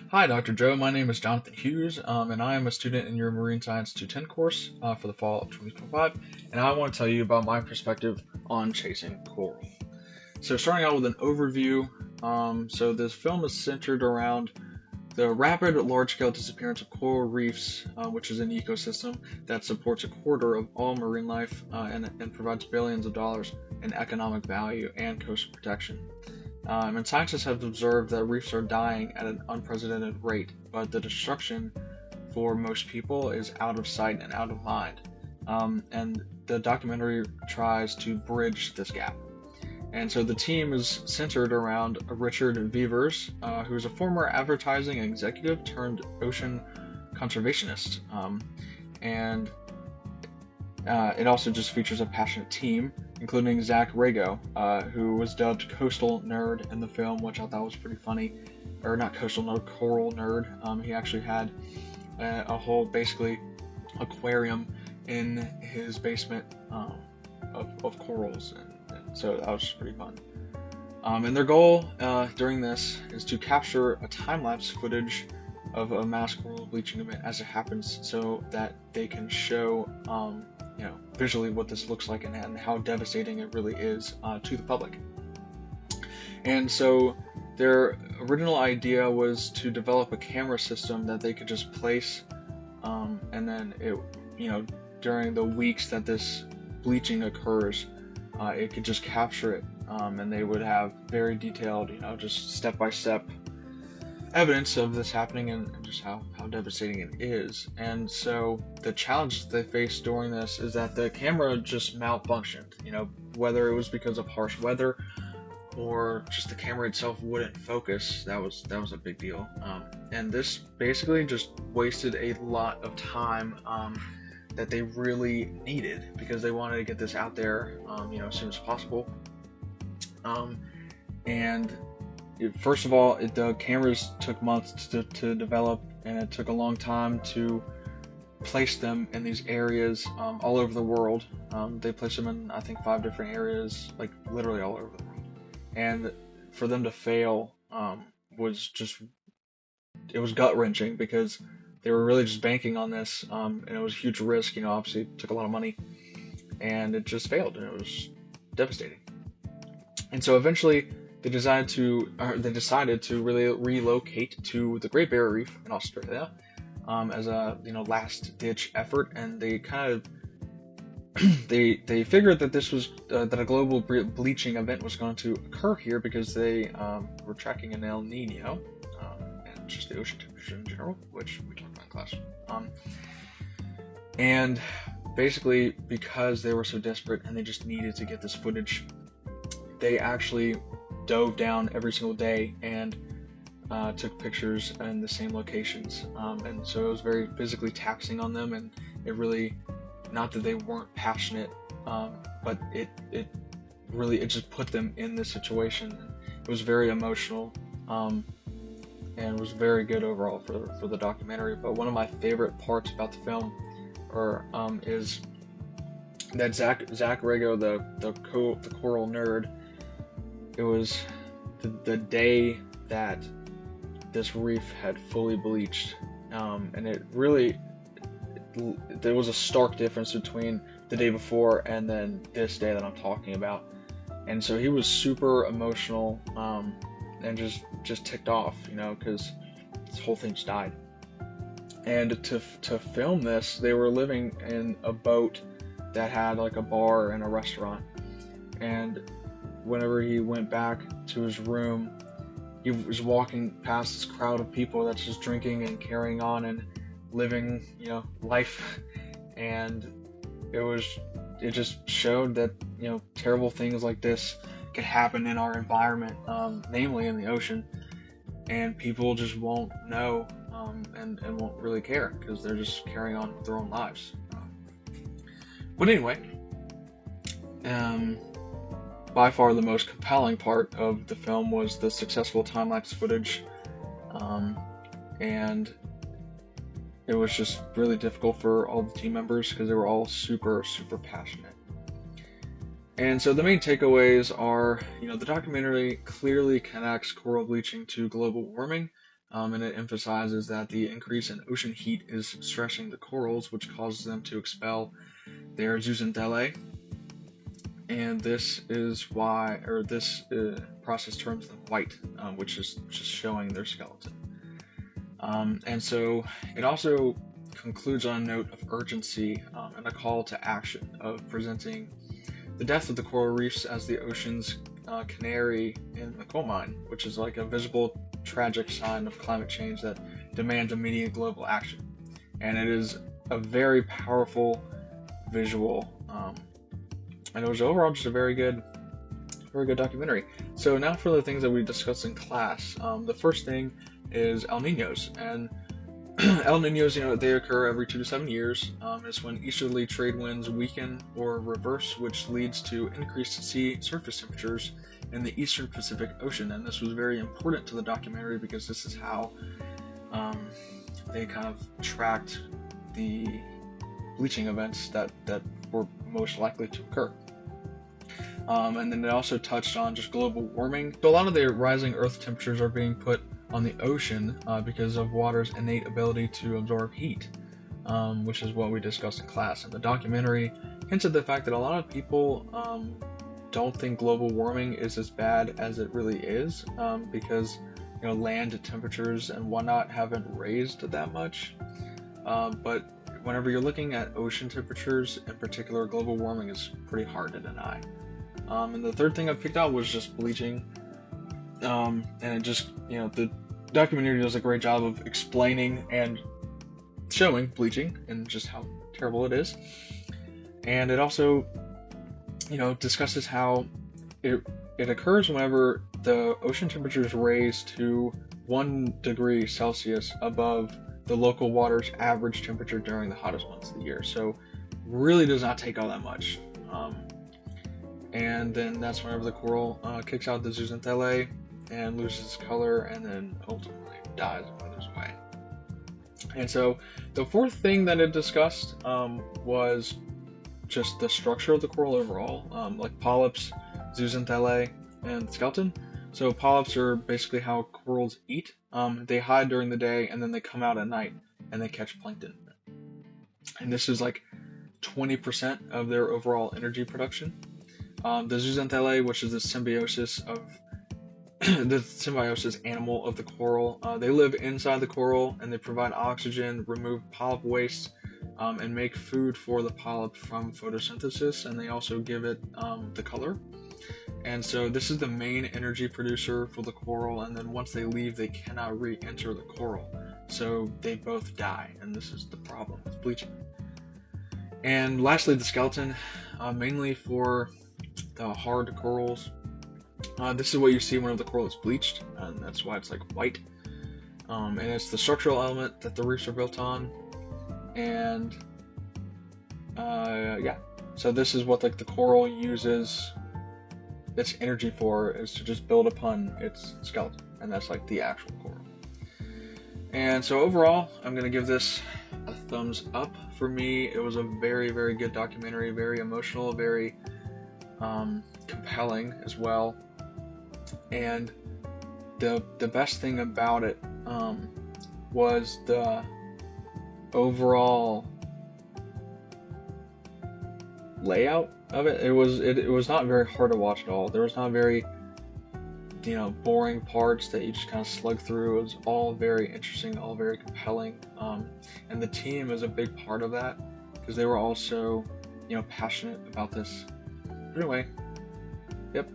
Hi, Dr. Joe. My name is Jonathan Hughes, and I am a student in your Marine Science 210 course for the fall of 2025. And I want to tell you about my perspective on chasing coral. So, starting out with an overview, this film is centered around the rapid large-scale disappearance of coral reefs, which is an ecosystem that supports a quarter of all marine life and provides billions of dollars in economic value and coastal protection. And scientists have observed that reefs are dying at an unprecedented rate, but the destruction for most people is out of sight and out of mind. And the documentary tries to bridge this gap. And so the team is centered around Richard Vivers, who is a former advertising executive turned ocean conservationist. And It also just features a passionate team, including Zach Rago, who was dubbed Coastal Nerd in the film, which I thought was pretty funny. Or not Coastal Nerd, Coral Nerd. He actually had a whole, basically, aquarium in his basement of corals, and so that was just pretty fun. And their goal during this is to capture a time-lapse footage of a mass coral bleaching event as it happens, so that they can show visually what this looks like and how devastating it really is to the public. And so their original idea was to develop a camera system that they could just place, and then during the weeks that this bleaching occurs, it could just capture it, and they would have very detailed, just step-by-step evidence of this happening and just how devastating it is. And so the challenge they faced during this is that the camera just malfunctioned, whether it was because of harsh weather or just the camera itself wouldn't focus. That was a big deal. And this basically just wasted a lot of time that they really needed, because they wanted to get this out there as soon as possible. First of all, the cameras took months to develop, and it took a long time to place them in these areas all over the world. They placed them in, I think, 5 different areas, like literally all over the world. And for them to fail was gut-wrenching, because they were really just banking on this, and it was a huge risk. Obviously it took a lot of money, and it just failed, and it was devastating. And so eventually they decided to really relocate to the Great Barrier Reef in Australia as a last ditch effort. And they kind of they figured that this was that a global bleaching event was going to occur here, because they were tracking an El Nino and just the ocean temperature in general, which we talked about in class. And basically, because they were so desperate and they just needed to get this footage, they actually dove down every single day and took pictures in the same locations, and so it was very physically taxing on them. And it really, not that they weren't passionate, but it just put them in this situation. It was very emotional, and was very good overall for the documentary. But one of my favorite parts about the film is that Zach Rago, the coral nerd, it was the day that this reef had fully bleached, and there was a stark difference between the day before and then this day that I'm talking about. And so he was super emotional, and just ticked off, because this whole thing just died. And to film this, they were living in a boat that had like a bar and a restaurant. And whenever he went back to his room, he was walking past this crowd of people that's just drinking and carrying on and living, life. And it just showed that, terrible things like this could happen in our environment, namely in the ocean, and people just won't know, and won't really care, because they're just carrying on with their own lives. But anyway, by far the most compelling part of the film was the successful time-lapse footage, and it was just really difficult for all the team members, because they were all super, super passionate. And so the main takeaways are, the documentary clearly connects coral bleaching to global warming, and it emphasizes that the increase in ocean heat is stressing the corals, which causes them to expel their zooxanthellae, and this is why, or this process turns them white, which is just showing their skeleton. And so it also concludes on a note of urgency and a call to action of presenting the death of the coral reefs as the ocean's canary in the coal mine, which is like a visible, tragic sign of climate change that demands immediate global action. And it is a very powerful visual, and it was overall just a very good documentary. So now for the things that we discussed in class. The first thing is El Niños, and El Niños, they occur every 2 to 7 years. It's when easterly trade winds weaken or reverse, which leads to increased sea surface temperatures in the eastern Pacific Ocean. And this was very important to the documentary because this is how they kind of tracked the bleaching events that were most likely to occur. And then it also touched on just global warming. So a lot of the rising Earth temperatures are being put on the ocean because of water's innate ability to absorb heat, which is what we discussed in class. And the documentary hints at the fact that a lot of people don't think global warming is as bad as it really is, because land temperatures and whatnot haven't raised that much. But whenever you're looking at ocean temperatures in particular, global warming is pretty hard to deny. And the third thing I picked out was just bleaching. And it just, the documentary does a great job of explaining and showing bleaching and just how terrible it is. And it also, discusses how it occurs whenever the ocean temperatures raise to 1 degree Celsius above the local water's average temperature during the hottest months of the year. So really does not take all that much. And then that's whenever the coral kicks out the zooxanthellae and loses color, and then ultimately dies and withers away. And so the fourth thing that it discussed was just the structure of the coral overall, like polyps, zooxanthellae, and skeleton. So polyps are basically how corals eat. They hide during the day and then they come out at night and they catch plankton. And this is like 20% of their overall energy production. The zooxanthellae, which is the symbiosis animal of the coral, they live inside the coral and they provide oxygen, remove polyp waste, and make food for the polyp from photosynthesis, and they also give it the color. And so this is the main energy producer for the coral, and then once they leave, they cannot re-enter the coral. So they both die, and this is the problem with bleaching. And lastly, the skeleton, mainly for the hard corals. This is what you see whenever the coral is bleached, and that's why it's like white. And it's the structural element that the reefs are built on. And so this is what like the coral uses its energy for, is to just build upon its skeleton, and that's like the actual coral. And so overall, I'm gonna give this a thumbs up. For me, it was a very, very good documentary, very emotional, very compelling as well. And the best thing about it was the overall layout of it. It was not very hard to watch at all. There was not very boring parts that you just kind of slug through. It was all very interesting, all very compelling, and the team is a big part of that because they were also passionate about this. But anyway, yep,